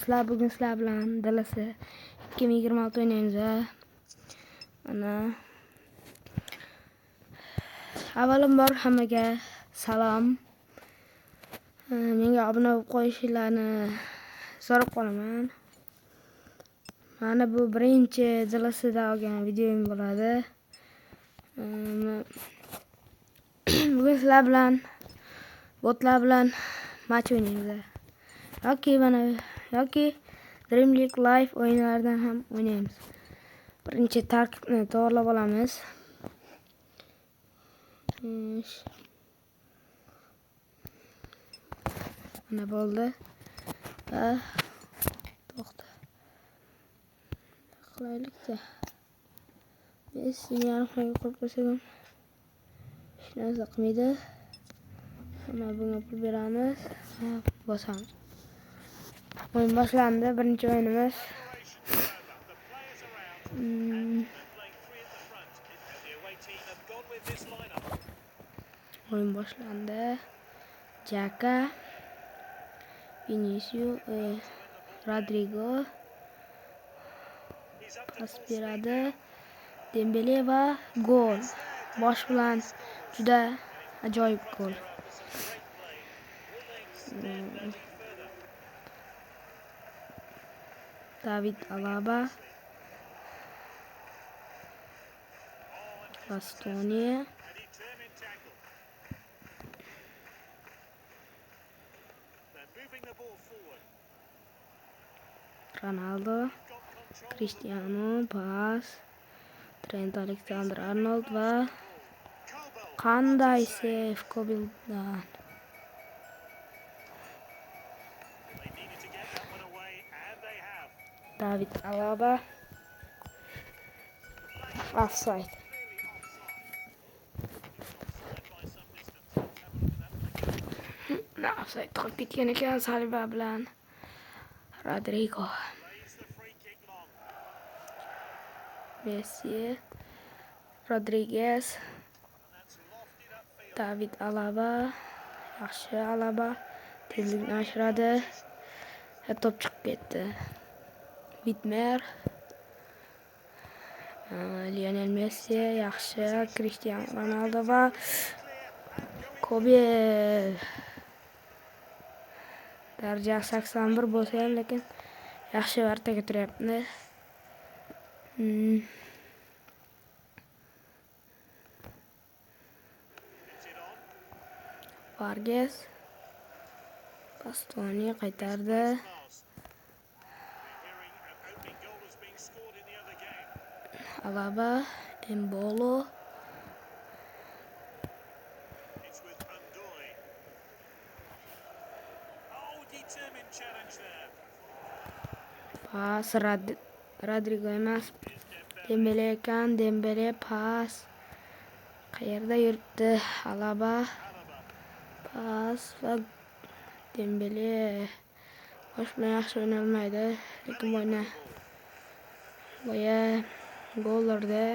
do'stlar, bugun sizlar bilan DLC 2026 o'ynaymiz. Mana avvalambor hammaga salom. Menga obuna bo'lib qo'yishingizni so'rab qolaman. Mana bu birinchi DLC'da olgan videom bo'ladi. Bugun sizlar bilan botlar bilan match o'ynaymiz. yoki Dream League Live o'yinlaridan ham o'ynaymiz. Birinchi tarkibni to'g'rilab olamiz. Mana bo'ldi. To'xta. Qilaylik-da. Messini aniqlab qo'yib qo'ysak ham hech narsa qilmaydi. Mana bunga pul beramiz. Bosamiz. O'yin boshlandi. Birinchi o'yinimiz. O'yin boshlandi. Jaka, Vinicius, Rodrigo pas beradi. Dembele va gol. Bosh bilan juda ajoyib gol. David Alaba, Bastoni, Ronaldo, Cristiano, pas, Trent Alexander-Arnold va qanday seyf Kobildan. David Alaba, offside. Offside qolib ketgan ekan Saliba bilan Rodrigo. Messi, Rodriguez, David Alaba, yaxshi Alaba tezlikni oshiradi. Top chiqib ketdi. Bitmer, Lionel Messi, yaxshi Cristiano Ronaldo va Kobe. Daraja 81 bo'lsa ham, lekin yaxshi o'rtaga turyapti. Vargas, Bastoni qaytardi. Alaba, Embolo, pas Rodrigo emas, Dembele ekan. Dembele pas. Qayerda yuribdi? Alaba pas va Dembele bosh bilan yaxshi o'ynolmaydi, lekin boya gollarda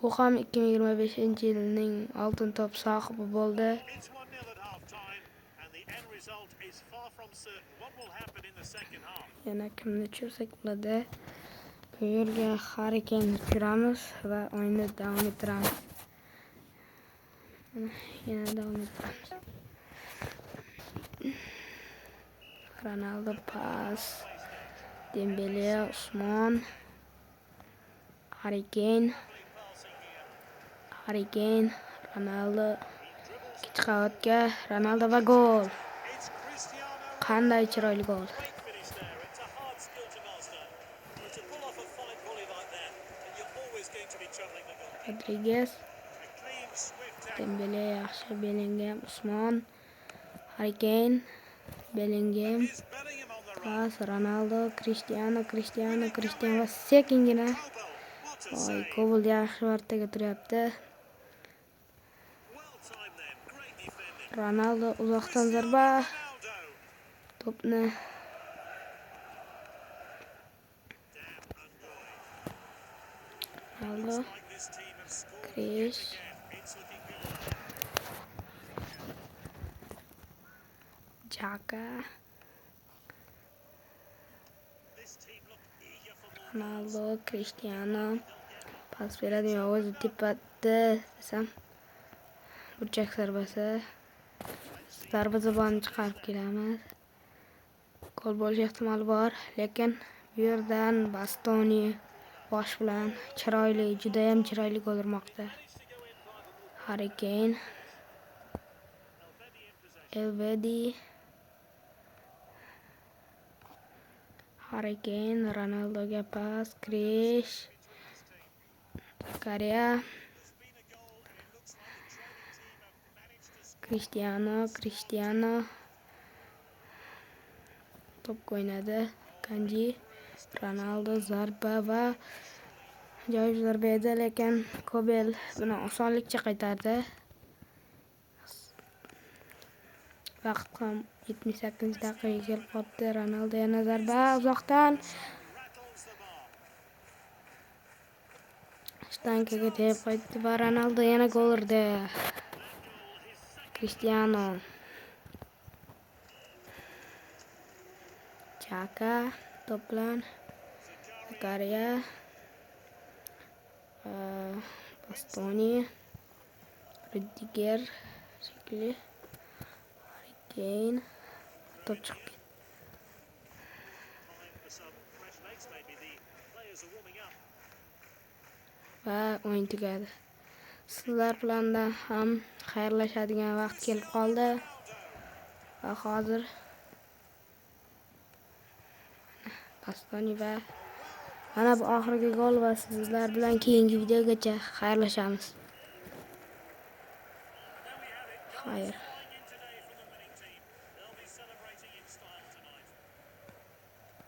u ham 2025-yilning oltin to'p sohibi bo'ldi. Yana kimni tushirsak bo'ladi? Bu yerga Harry Kane tushiramiz va o'yinni davom ettiramiz. Yana davom ettiramiz. Ronaldo pas. Dembele, Usmon, Harry Kane, Ronaldo ikki qavatga, Ronaldo va gol. Qanday chiroyli gol. Rodriguez, Dembele yaxshi, Bellingham, Usmon, Harry Kane, Bellingham, pas Ronaldo, Cristiano va sekingina. Kobil yaxshi o'rtaga turyapti. Ronaldo uzoqdan zarba. To'pni Ronaldo, Krish, Chaka, Ronaldo, Cristiano. Pas beradi, o'zi tepada desam, burchak zarbasi. Darvozabonni chiqarib kelamiz. Gol bo'lish ehtimoli bor, lekin bu yerdan Bastoni bosh bilan chiroyli, juda ham chiroyli gol urmoqda. Harry Kane, Elvedi, Harry Kane, Ronaldoga pas, Krish, Zakaria, Cristiano top o'ynadi. Kanji, Ronaldo zarba va ajoyib zarba edi, lekin Kobel buni osonlikcha qaytardi. Vaqt ham 78-daqiqaga kelib qoldi. Ronaldo yana zarba uzoqdan. Shtankaga tegib qo'ydi va Ronaldo yana gol urdi. Cristiano, Chaka to'p bilan, Zakaria, Bastoni, Rudiger shekilli, Harry Kane to'p chiqib ketdi. Va o'yin tugadi. Sizlar bilan ham xayrlashadigan vaqt kelib qoldi. Va hozir Bastoni va mana bu oxirgi gol va sizlar bilan keyingi videogacha xayrlashamiz. Xayr.